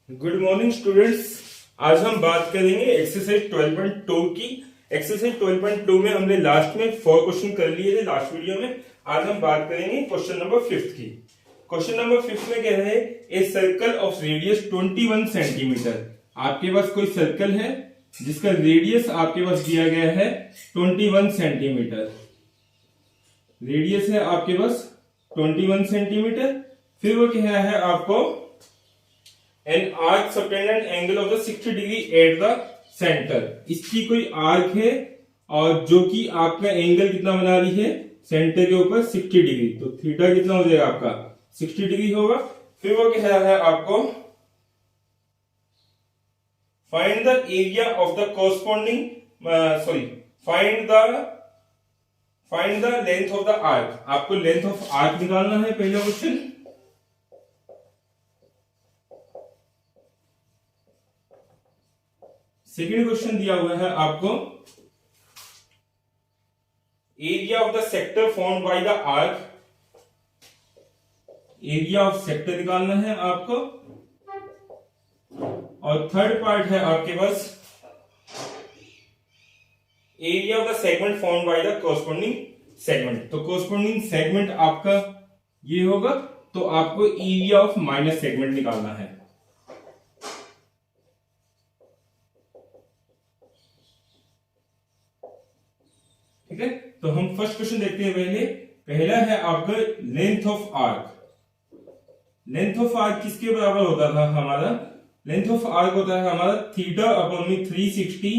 Good morning students. आज हम बात करेंगे एक्सरसाइज 12.2 की। एक्सरसाइज 12.2 में हमने लास्ट में 4 क्वेश्चन कर लिए थे लास्ट वीडियो में। आज हम बात करेंगे क्वेश्चन नंबर 5 की। क्वेश्चन नंबर 5 में कह रहे हैं ए सर्कल ऑफ रेडियस 21 सेंटीमीटर। आपके पास कोई सर्कल है जिसका रेडियस आपके पास दिया गया है 21 सेंटीमीटर। रेडियस है आपके पास 21 सेंटीमीटर। फिर वो कह रहा है आपको an arc subtendent angle of the 60 degree at the centre. इसकी कोई आर्क है और जो कि आपका एंगल कितना बना रही है सेंटर के ऊपर 60 डिग्री। तो थीटा कितना हो जाएगा आपका 60 डिग्री होगा। फिर वो कह रहा है आपको find the area of the corresponding find the length of the arc. आपको लेंथ ऑफ आर्क निकालना है पहला क्वेश्चन। सेकेंड क्वेश्चन दिया हुआ है आपको area of the sector formed by the arc. Area of sector निकालना है आपको। और थर्ड पार्ट है आपके पास area of the segment formed by the corresponding segment. तो कोरस्पॉन्डिंग सेगमेंट आपका ये होगा, तो आपको एरिया ऑफ माइनस सेगमेंट निकालना है। ठीक है, तो हम फर्स्ट क्वेश्चन देखते हैं। पहला है आपका length of arc. Length of arc किसके बराबर होता था हमारा? लेंथ ऑफ आर्क होता है हमारा थीटा अपॉन में 360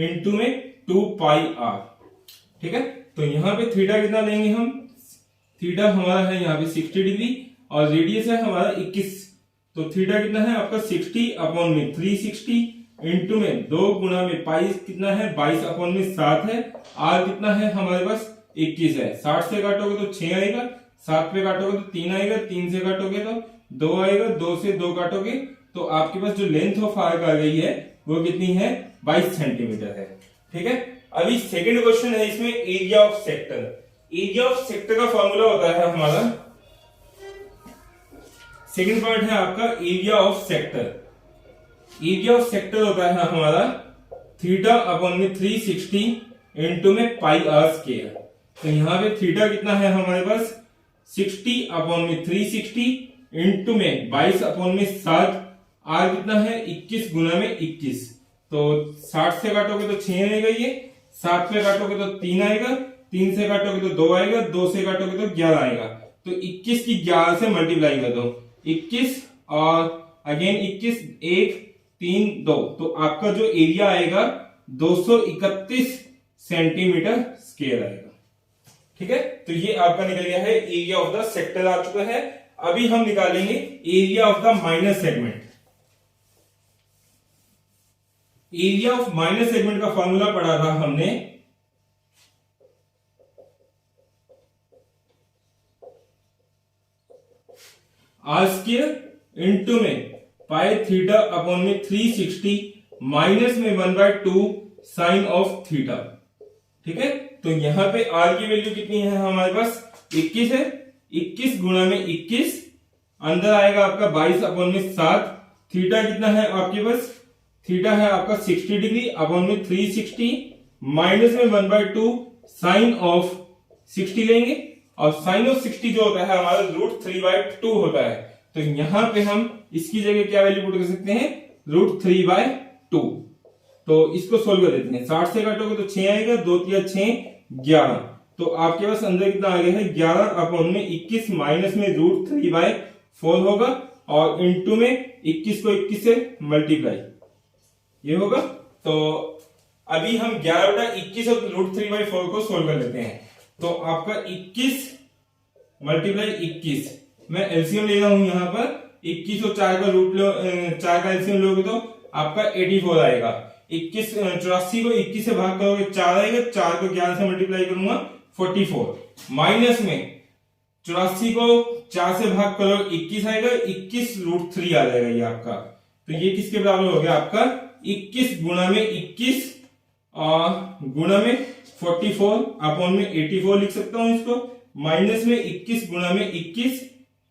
इंटू में 2 पाई आर। ठीक है, तो यहां पे थीटा कितना लेंगे हम? थीटा हमारा है यहाँ पे 60 डिग्री और रेडियस है हमारा 21। तो थीटा कितना है आपका 60 अपॉन में 360 इंटू में 2 गुना में पाई कितना है 22 अपॉन में 7 है। आर कितना है हमारे पास 21 है। 60 से काटोगे तो 6 आएगा, 7 पे काटोगे तो 3 आएगा, 3 से काटोगे तो 2 आएगा, 2 से 2 काटोगे तो आपके पास जो लेंथ ऑफ आर्क आ गई है वो कितनी है 22 सेंटीमीटर है। ठीक है, अभी सेकंड क्वेश्चन है इसमें area of sector. Area of sector का फॉर्मूला होता है हमारा, सेकंड पार्ट है आपका area of sector. Area of sector होता है हमारा थीटा अपॉन में 360 इंटू में पाई आर स्क्वायर। तो यहां पे थीटा कितना है हमारे पास 60 अपॉन में 360 इंटू में 22 अपॉन में 7। आर कितना है 21 गुना में 21। तो 60 से काटोगे तो 6 आएगा, ये 7 से काटोगे तो 3 आएगा, 3 से काटोगे तो 2 आएगा, 2 से काटोगे तो 11 आएगा। तो 21 की 11 से मल्टीप्लाई कर दो, 21 और अगेन 21, 1 3 2, तो आपका जो एरिया आएगा 231 सेंटीमीटर स्क्वायर आएगा। ठीक है, तो ये आपका निकल गया है एरिया ऑफ द सेक्टर आ चुका है। अभी हम निकालेंगे area of the minus segment. Area of minus segment का फॉर्मूला पढ़ा था हमने, आर स्क्वायर इंटू में पाई थीटा अपॉन में 360 माइनस में 1/2 साइन ऑफ थीटा। ठीक है, तो यहां पे आर की वैल्यू कितनी है हमारे पास 21 है। 21 गुना में 21 अंदर आएगा आपका 22 अपॉन में 7। थीटा कितना है आपके पास? थीटा है आपका 60 डिग्री अपॉन में 360 माइनस में 1/2 साइन ऑफ 60 लेंगे और साइन ऑफ 60 जो होता है हमारा √3/2 होता है। तो यहां पे हम इसकी जगह क्या वैल्यू पुट कर सकते हैं √3/2। तो इसको सोल्व कर देते हैं। 60 से काटोगे तो 6 आएगा, 2 3 6 11। तो आपके पास अंदर कितना आ गया है 11 अपॉन में 21 माइनस में √3/4 होगा और इंटू में 21 को 21 से मल्टीप्लाई ये होगा। तो अभी हम 11/21 और √3/4 को सोल्व कर लेते हैं। तो आपका 21 मल्टीप्लाई 21, मैं एलसीएम ले रहा हूं यहां पर 21 और 4 का रूट लो, 4 का एलसीएम लोगे तो आपका 84 आएगा। 84 को 21 से भाग करोगे 4 आएगा, 4 को 11 से मल्टीप्लाई करूंगा 44 माइनस में 84 को 4 से भाग करो 21 आएगा, 21 √3 आ जाएगा ये आपका। तो ये किसके बराबर हो गया आपका 21 गुना में 21 गुना में 44 अपॉन में 84 लिख सकता हूं इसको, माइनस में 21 गुना में 21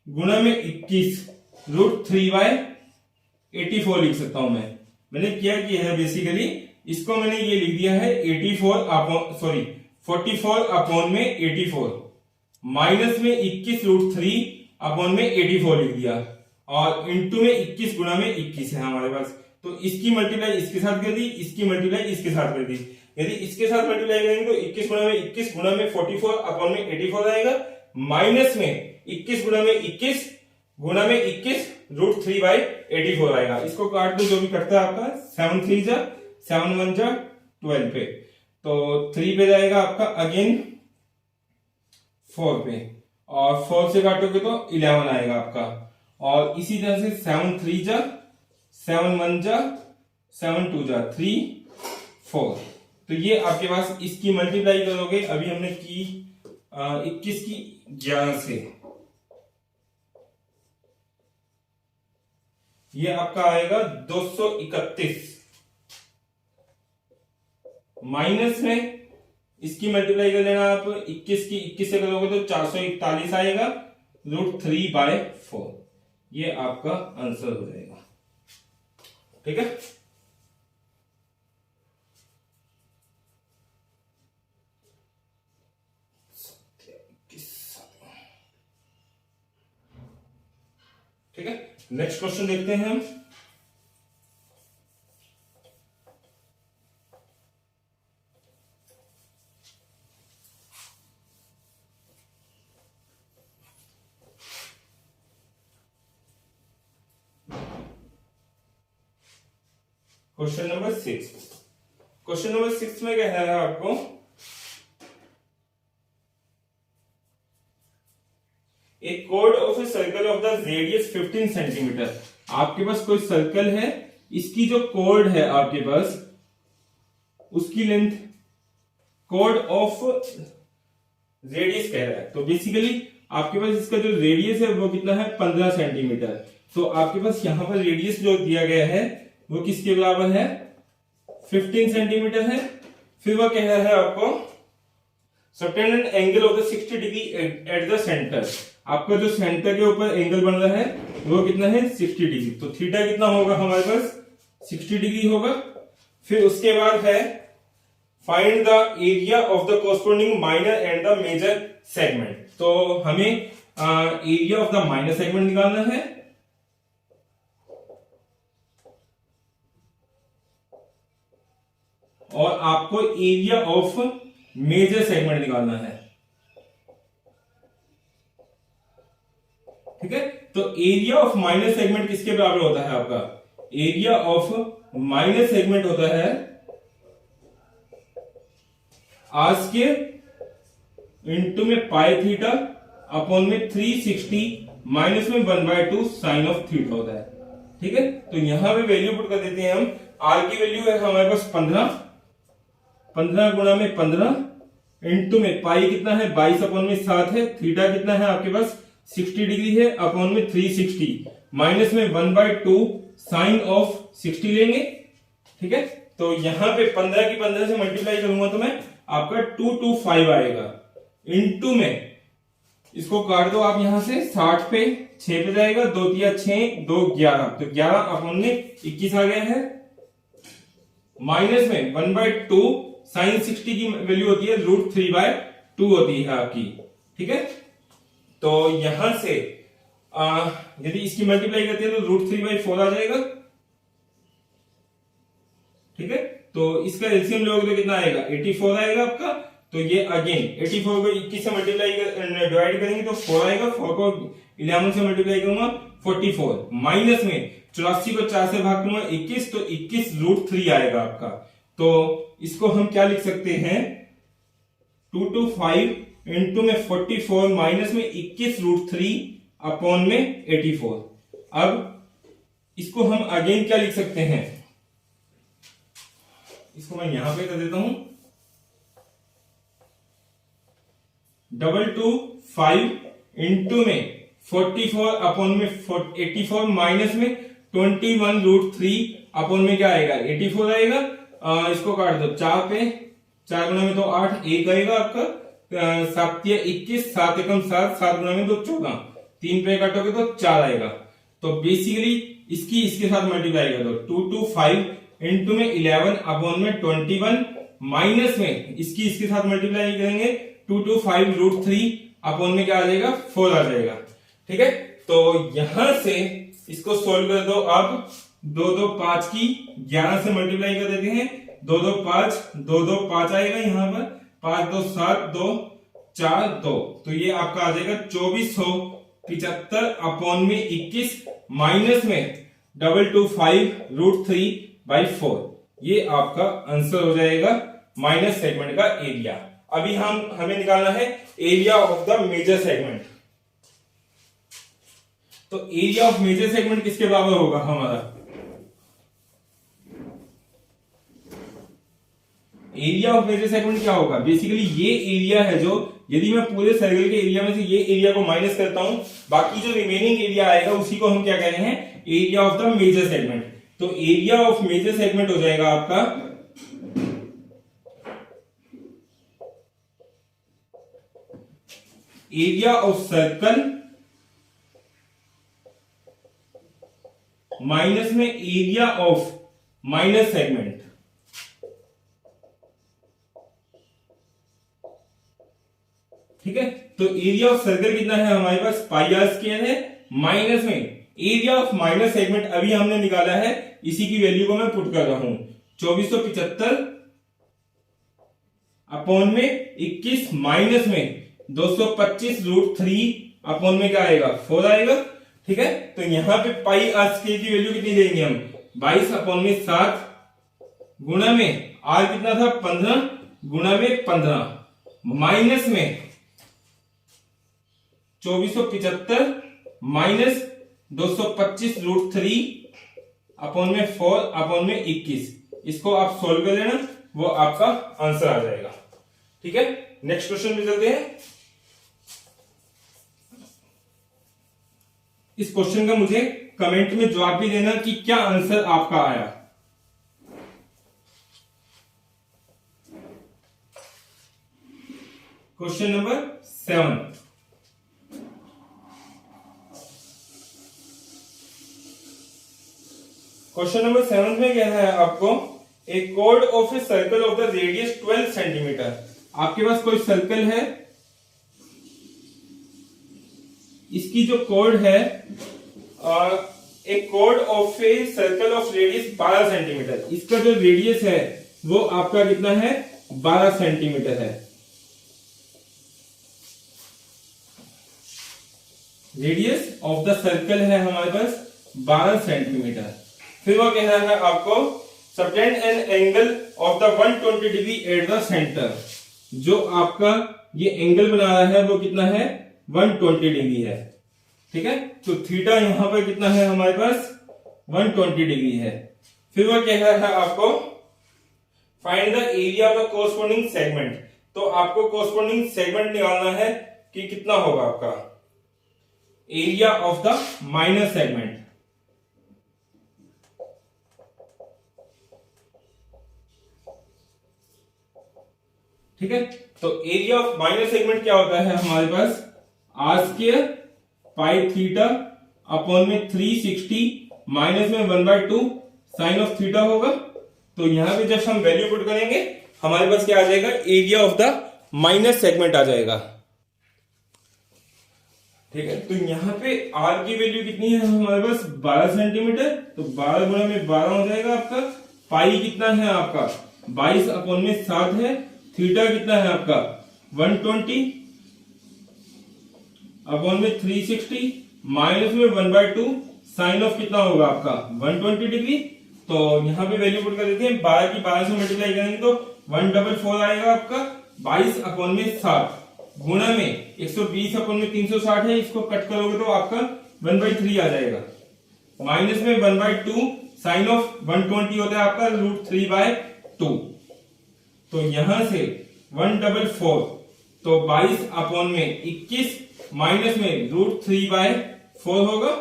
गुना में 21 √3/4 84 लिख सकता हूं मैंने क्या किया है बेसिकली, इसको मैंने ये लिख दिया है 44 अपॉन में 84 माइनस में 21√3 अपॉन में 84 लिख दिया, और इंटू में 21 गुणा में 21 है हमारे पास। तो इसकी मल्टीप्लाई इसके साथ कर दी, इसकी मल्टीप्लाई इसके साथ कर दी। यदि इसके साथ मल्टीप्लाई करेंगे तो 21 गुणा में 21 गुणा में 44 अपॉन में 84 आएगा, माइनस में 21 गुणा में 21 गुणा में 21√3/84 आएगा। इसको काट दो, जो भी कटता है आपका 7 3 जा 7 1 जा 12 पे, तो 3 पे जाएगा आपका अगेन 4 पे, और 4 से काटोगे तो 11 आएगा आपका। और इसी तरह से 7 3 जा 7 1 जा 7 2 जा 3 4, तो ये आपके पास इसकी मल्टीप्लाई करोगे, अभी हमने की 21 की 11 से, ये आपका आएगा 231, माइनस में इसकी मल्टीप्लाई कर लेना आप 21 की 21 से करोगे तो 441 आएगा √3/4, ये आपका आंसर हो जाएगा। ठीक है, ठीक है। नेक्स्ट क्वेश्चन देखते हैं हम। Question number 6। क्वेश्चन नंबर 6 में क्या है आपको, ए कोड of a circle of the radius 15 centimetre. आपके पास कोई सर्कल है, इसकी जो कोड है आपके पास, उसकी लेंथ, कोड ऑफ रेडियस कह रहा है, तो बेसिकली आपके पास इसका जो रेडियस है वो कितना है 15 सेंटीमीटर। तो आपके पास यहां पर रेडियस जो दिया गया है वो किसके बराबर है 15 सेंटीमीटर है। फिर वो कह रहा है आपको subtend an angle of the 60 degree at the centre. आपका जो सेंटर के ऊपर एंगल बन रहा है वो कितना है 60 डिग्री, तो थीटा कितना होगा हमारे पास 60 डिग्री होगा। फिर उसके बाद है find the area of the corresponding minor and the major segment. तो हमें area of the minor segment निकालना है, और आपको एरिया ऑफ मेजर सेगमेंट निकालना है। ठीक है, तो एरिया ऑफ माइनर सेगमेंट किसके बराबर होता है आपका, एरिया ऑफ माइनर सेगमेंट होता है आर स्क्वायर इंटू में पाई थीटा अपॉन में 360 माइनस में 1/2 साइन ऑफ थीटा होता है। ठीक है, तो यहां पे वैल्यू पुट कर देते हैं हम। आर की वैल्यू है हमारे पास 15 गुणा में 15 इंटू में पाई कितना है 22 अपॉन में 7 है, थीटा कितना है आपके पास 60 डिग्री है, अपॉन में 360 माइनस में 1/2 साइन ऑफ 60 लेंगे। ठीक है, तो यहां पे 15 की 15 से मल्टीप्लाई करूंगा तो मैं आपका 225 आएगा, इंटू में इसको काट दो आप यहां से 60 पे 6 पे जाएगा, 2 3 6 2 11, तो 11 अपॉन में 21 आ गया है, माइनस में 1/2 साइन 60 की वैल्यू होती है √3/2 होती है आपकी। ठीक है, तो यहां से यदि इसकी मल्टीप्लाई करते हैं तो √3/4 आ जाएगा। ठीक है, तो इसका एलसीएम लोगे तो कितना आएगा 84 आएगा आपका। तो ये अगेन 84 को 21 से मल्टीप्लाई डिवाइड करेंगे तो 4 आएगा, 4 को 11 से मल्टीप्लाई करूंगा 44, माइनस में 84 को 4 से भाग करूंगा 21, तो 21√3 आएगा आपका। तो इसको हम क्या लिख सकते हैं 225 इंटू में 44 माइनस में 21√3 अपॉन में 84। अब इसको हम अगेन क्या लिख सकते हैं, इसको मैं यहां पे कर देता हूं 225 इंटू में 44 अपॉन में 84 माइनस में 21√3 अपॉन में क्या आएगा 84 आएगा। इसको काट दो 4 पे, 4 गुना में तो 8, 1 आएगा आपका, 7 या 21, 7 एकम 7, 7 गुना में तो 14, 3 पे काटोगे तो 4 आएगा। तो बेसिकली इसकी इसके साथ मल्टीप्लाई कर दो, 2 2 5 इंटू में 11 अपॉन में 21 माइनस में इसकी इसके साथ मल्टीप्लाई करेंगे 2 2 5 रूट 3 अपॉन में क्या आ जाएगा 4 आ जाएगा। ठीक है, तो यहां से इसको सोल्व कर दो। अब 2 2 5 की 11 से मल्टीप्लाई कर देते हैं, 2 2 5 2 2 5 आएगा यहाँ पर, 5 2 7 2 4 2, तो ये आपका आ जाएगा 2475 अपॉन में 21 माइनस में 225 रूट 3 बाई 4। ये आपका आंसर हो जाएगा माइनस सेगमेंट का एरिया। अभी हमें निकालना है area of the major segment. तो एरिया ऑफ मेजर सेगमेंट किसके बराबर होगा हमारा? एरिया ऑफ मेजर सेगमेंट क्या होगा? बेसिकली ये एरिया है जो, यदि मैं पूरे सर्कल के एरिया में से ये एरिया को माइनस करता हूं, बाकी जो रिमेनिंग एरिया आएगा उसी को हम क्या कह रहे हैं? Area of the major segment. तो एरिया ऑफ मेजर सेगमेंट हो जाएगा आपका एरिया ऑफ सर्कल माइनस में एरिया ऑफ माइनर सेगमेंट। ठीक है, तो एरिया ऑफ सर्कल कितना है हमारे पास? पाई आर स्क्वायर है, माइनस में एरिया ऑफ माइनर सेगमेंट अभी हमने निकाला है, इसी की वैल्यू को मैं पुट कर रहा हूं 2475 अपॉन में 21 माइनस में 225 रूट 3 अपॉन में क्या आएगा? 4 आएगा। ठीक है, तो यहां पे पाई आर स्क्वायर की वैल्यू कितनी देंगे हम? 22 अपॉन में 7 गुणा में आर कितना था? 15 गुणा में 15 माइनस में 2475 माइनस 225 रूट 3 अपॉन में 4 अपॉन में 21। इसको आप सोल्व कर लेना, वो आपका आंसर आ जाएगा। ठीक है, नेक्स्ट क्वेश्चन पे चलते हैं। इस क्वेश्चन का मुझे कमेंट में जवाब भी देना कि क्या आंसर आपका आया। Question number 7। क्वेश्चन नंबर 7 में क्या है आपको? ए कोड of a circle of the radius 12 centimetre. आपके पास कोई सर्कल है, इसकी जो कोड है ए कोड of a circle of radius 12 centimetre. इसका जो रेडियस है वो आपका कितना है? 12 सेंटीमीटर है। रेडियस ऑफ द सर्कल है हमारे पास 12 सेंटीमीटर। फिर वो कह रहा है आपको subtend an angle of the 120 degree at the centre. जो आपका ये एंगल बना रहा है वो कितना है? 120 डिग्री है। ठीक है, तो थीटा यहां पर कितना है हमारे पास? 120 डिग्री है। फिर वो कह रहा है आपको find the area of the corresponding segment. तो आपको कोरस्पोंडिंग सेगमेंट निकालना है कि कितना होगा आपका area of the minor segment. ठीक है, तो एरिया ऑफ माइनर सेगमेंट क्या होता है हमारे पास? R square pi theta upon में 360 माइनस में 1/2 साइन ऑफ थीटा होगा। तो यहां पे जब हम वैल्यू पुट करेंगे हमारे पास क्या आ जाएगा? Area of the minor segment आ जाएगा। ठीक है, तो यहां पे आर की वैल्यू कितनी है हमारे पास? 12 सेंटीमीटर। तो 12 गुणा में 12 हो जाएगा आपका। पाई कितना है आपका? 22 अपॉन में 7 है। थीटा कितना है आपका? 120 अपॉन में 360 माइनस में 1/2 साइन ऑफ कितना होगा आपका? 120 डिग्री। तो यहां पे वैल्यू पुट कर देते हैं। 12 की 12 से मल्टीप्लाई करेंगे तो 144 आएगा आपका। 22 अपॉन में 7 गुणा में 120 अपॉन में 360 है, इसको कट करोगे तो आपका 1/3 आ जाएगा। माइनस में 1/2 साइन ऑफ 120 होता है आपका √3/2। तो यहां से 144, तो 22 अपॉन में 21 माइनस में √3/4 होगा।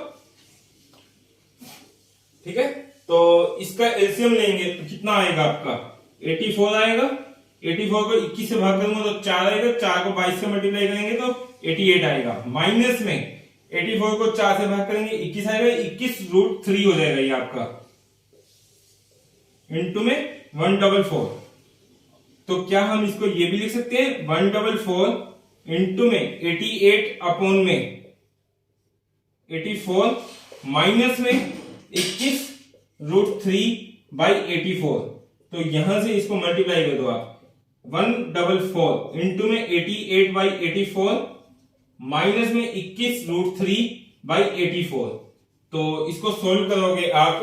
ठीक है, तो इसका एलसीएम लेंगे तो कितना आएगा आपका? 84 आएगा। 84 को 21 से भाग करूंगा तो 4 आएगा। 4 को 22 से मल्टीप्लाई करेंगे तो 88 आएगा। माइनस में 84 को 4 से भाग करेंगे 21 आएगा, 21√3 हो जाएगा ये आपका, इनटू में 144। तो क्या हम इसको ये भी लिख सकते हैं 144 इनटू में 88 अपॉन में 84 माइनस में 21√3/84। तो यहां से इसको मल्टीप्लाई कर दो आप, 144 इनटू में 88/84 माइनस में 21√3/84। तो इसको सोल्व करोगे आप,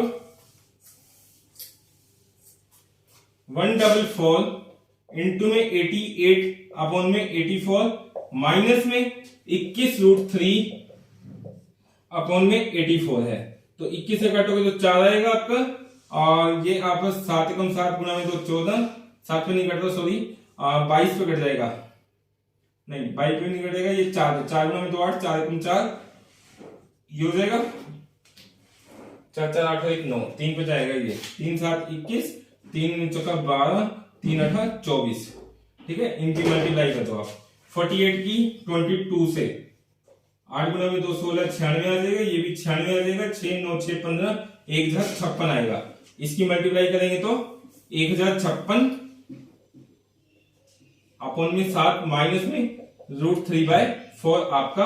144 इनटू में 88 अपॉन में 84 माइनस में 21√3 अपॉन में 84 है। तो 21 से काटोगे तो 4 आएगा आपका, और ये आपका 7 एकम 7 गुना में तो 14, 7 पे नहीं कटता सॉरी, 22 पे कट जाएगा, नहीं 22 पे नहीं कटेगा, ये 4 गुना में तो 8, 4 एकम 4, ये हो जाएगा 4 4 8 1 9, 3 पे जाएगा ये, 3 7 21, 3 चौका 12, 3 8 24। ठीक है, इनकी मल्टीप्लाई कर दो आप, 48 की 22 से 8 गुना में 2 16 96 आ जाएगा, ये भी 96 आ जाएगा, 6 9 6 15, 1056 आएगा। इसकी मल्टीप्लाई करेंगे तो 1056 अपॉन में 7 माइनस में √3/4 आपका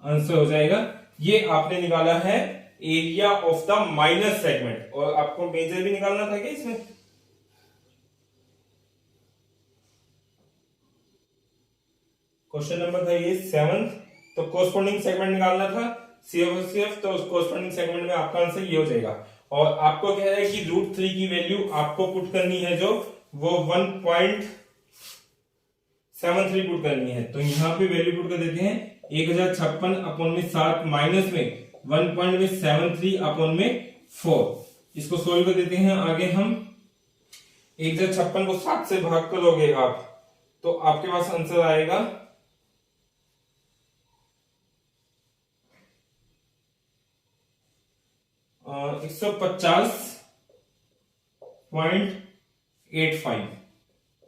आंसर हो जाएगा। ये आपने निकाला है area of the minus segment, और आपको मेजर भी निकालना था क्या इसमें? क्वेश्चन नंबर था ये 7, तो कोरस्पोंडिंग सेगमेंट निकालना था CF, तो कोरस्पोंडिंग सेगमेंट में आपका आंसर ये हो जाएगा। और आपको कह रहा है कि √3 की वैल्यू आपको पुट करनी है जो वो 1.73 पुट करनी है। तो यहां पे वैल्यू पुट कर देते हैं 1056 अपॉन में 7 माइनस में 1.73 अपॉन में 4। इसको सोल्व कर देते हैं आगे हम। 1056 को 7 से भाग करोगे आप तो आपके पास आंसर आएगा 150.85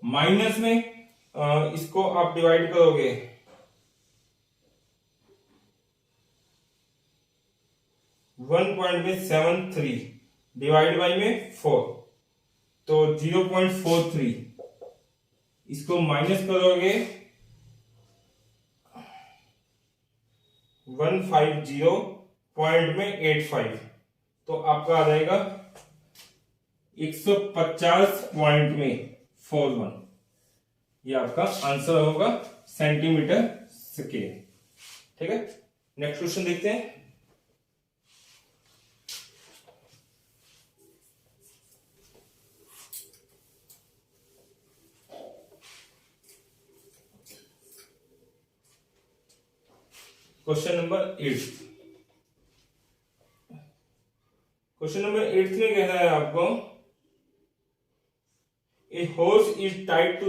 माइनस में इसको आप डिवाइड करोगे 1.73 डिवाइड बाई में 4 तो 0.43, इसको माइनस करोगे 150.85 तो आपका आ जाएगा 150.41। ये आपका आंसर होगा सेंटीमीटर स्केल। ठीक है, नेक्स्ट क्वेश्चन देखते हैं। Question number 8। क्वेश्चन नंबर 8 में कह रहा है आपको a horse is tied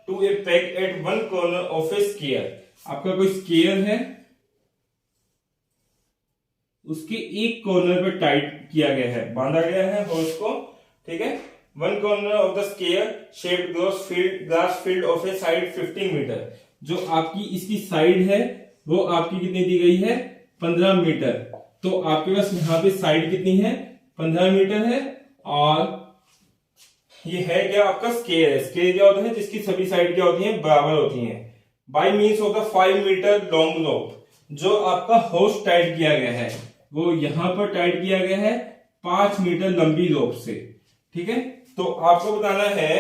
to a peg at one corner of a square. आपका कोई स्केयर है, उसके एक कॉर्नर पे टाइट किया गया है, बांधा गया है हॉर्स को। ठीक है, one corner of the square shaped glass field of a side 15 metre. जो आपकी इसकी साइड है वो आपकी कितनी दी गई है 15 मीटर। तो आपके पास यहाँ पे साइड कितनी है 15 मीटर है, और ये है क्या आपका स्केयर है। स्केयर क्या होता है जिसकी सभी साइड क्या होती हैं बराबर होती हैं। By means of the 5 metre long rope जो आपका हॉर्स टाइट किया गया है वो यहां पर टाइट किया गया है 5 मीटर लंबी रोप से। ठीक है, तो आपको बताना है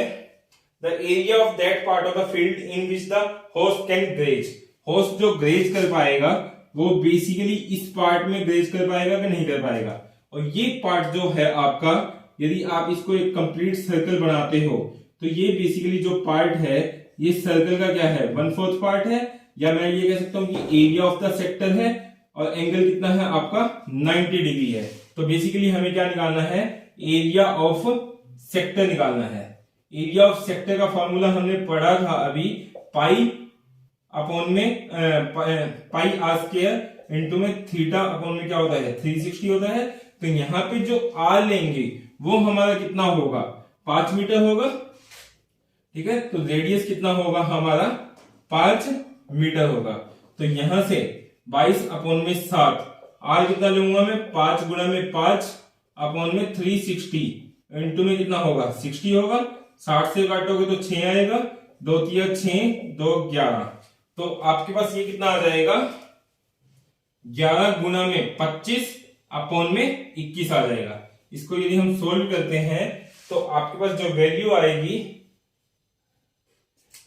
the area of that part of the field in which the horse can graze. Horse जो ग्रेज कर पाएगा वो बेसिकली इस पार्ट में ग्रेज कर पाएगा कि नहीं कर पाएगा। और ये पार्ट जो है आपका, यदि आप इसको एक कंप्लीट सर्कल बनाते हो तो ये बेसिकली जो पार्ट है ये सर्कल का क्या है 1/4 पार्ट है, या मैं ये कह सकता हूं कि एरिया ऑफ द सेक्टर है, और एंगल कितना है आपका 90 डिग्री है। तो बेसिकली हमें क्या निकालना है एरिया ऑफ सेक्टर निकालना है। एरिया ऑफ सेक्टर का फॉर्मूला हमने पढ़ा था अभी, पाई अपॉन में पाई आर स्क्वायर इनटू में थीटा अपॉन में क्या होता है 360 होता है। तो यहां पे जो आर लेंगे वो हमारा कितना होगा 5 मीटर होगा। ठीक है, तो रेडियस कितना होगा हमारा 5 मीटर होगा। तो यहां से 22 अपॉन में 7। आर कितना लूंगा मैं 5 गुणा में 5 अपॉन में 360 इंटू में कितना होगा 60 होगा। 60 से काटोगे तो 6 आएगा, 2 तिया 6, 2 11। तो आपके पास ये कितना आ जाएगा 11 गुना में 25 अपॉन में 21 आ जाएगा। इसको यदि हम सोल्व करते हैं तो आपके पास जो वैल्यू आएगी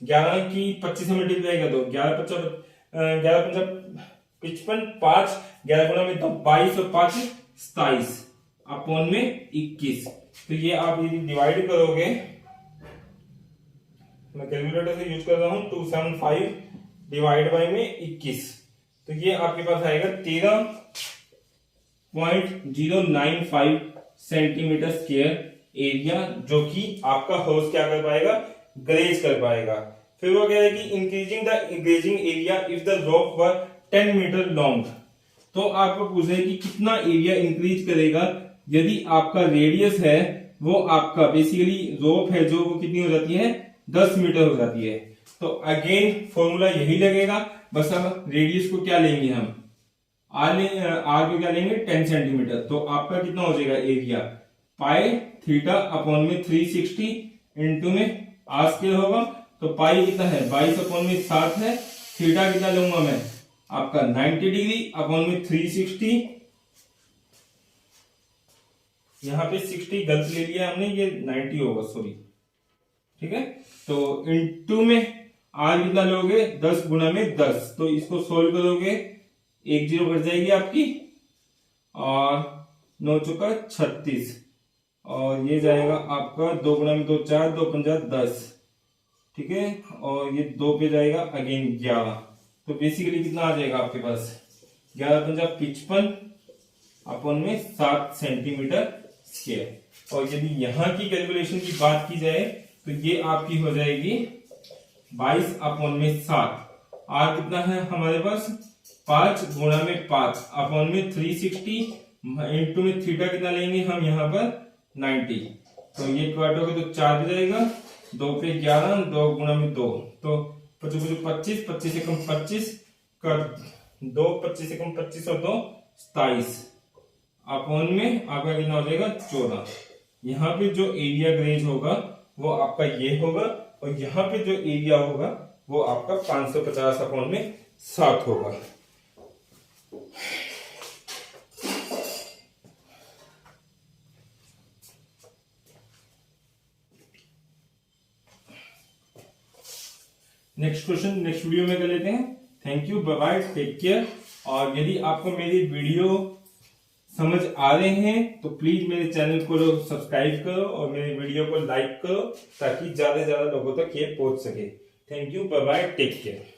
11 की 25 से मल्टीप्लाई कर दो, 11 55 5 11 गुना में तो 22 और 5 27 अपॉन में 21। तो ये आप यदि डिवाइड करोगे, मैं कैलकुलेटर से यूज कर रहा हूं 275 डिवाइड बाई में 21, तो ये आपके पास आएगा 13.095 सेंटीमीटर स्क्वायर एरिया, जो कि आपका हाउस क्या कर पाएगा ग्रेज कर पाएगा। फिर वो कह रहा है कि increasing the grazing area if the rope were 10 metre long. तो आपको पूछ रहे हैं कि कितना एरिया इंक्रीज करेगा यदि आपका रेडियस है वो आपका बेसिकली रोप है जो वो कितनी हो जाती है 10 मीटर हो जाती है। तो अगेन फॉर्मूला यही लगेगा, बस अब रेडियस को क्या लेंगे हम आर को क्या लेंगे 10 सेंटीमीटर। तो आपका कितना हो जाएगा एरिया पाई थीटा अपॉन में 360 इंटू में आर स्क्वायर होगा। तो पाई कितना है 22 अपॉन में 7 है। थीटा कितना लूंगा मैं आपका 90 डिग्री अपॉन में 360, यहां पे 60 गलत ले लिया हमने, ये 90 होगा सॉरी, ठीक है। तो इंटू में आर कितना लोगे 10 गुना में 10, तो इसको सोल्व करोगे 1 0 कट जाएगी आपकी और 9 चौका 36 और ये जाएगा आपका 2 गुना में 2 4, 2 पंजा 10, ठीक है। और ये 2 पे जाएगा अगेन 11, तो बेसिकली कितना आ जाएगा आपके पास 11 पंजा 55 अपॉन में 7 सेंटीमीटर स्क्वायर। और यदि यहाँ की कैलकुलेशन की बात की जाए तो ये आपकी हो जाएगी 22 अपॉन में 7। आर कितना है हमारे पास 5 गुणा में 5 अपॉन में 360 इंटू में थीटा कितना लेंगे हम यहाँ पर 90। तो ये काटोगे तो 4 हो जाएगा, 2 पे 11, 2 गुणा में 2, तो 25 25 25 से कम 25 कर 2, 25 से कम 25 और 2 27 अपॉन में आपका कितना हो जाएगा 14। यहाँ पे जो एरिया ग्रेज होगा वो आपका ये होगा और यहाँ पे जो एरिया होगा वो आपका 550 अपॉन में 7 होगा। नेक्स्ट क्वेश्चन नेक्स्ट वीडियो में कर लेते हैं। Thank you, bye bye, take care. और यदि आपको मेरी वीडियो समझ आ रहे हैं तो प्लीज मेरे चैनल को सब्सक्राइब करो और मेरे वीडियो को लाइक करो ताकि ज्यादा से ज्यादा लोगों तक ये पहुंच सके। Thank you, bye bye, take care.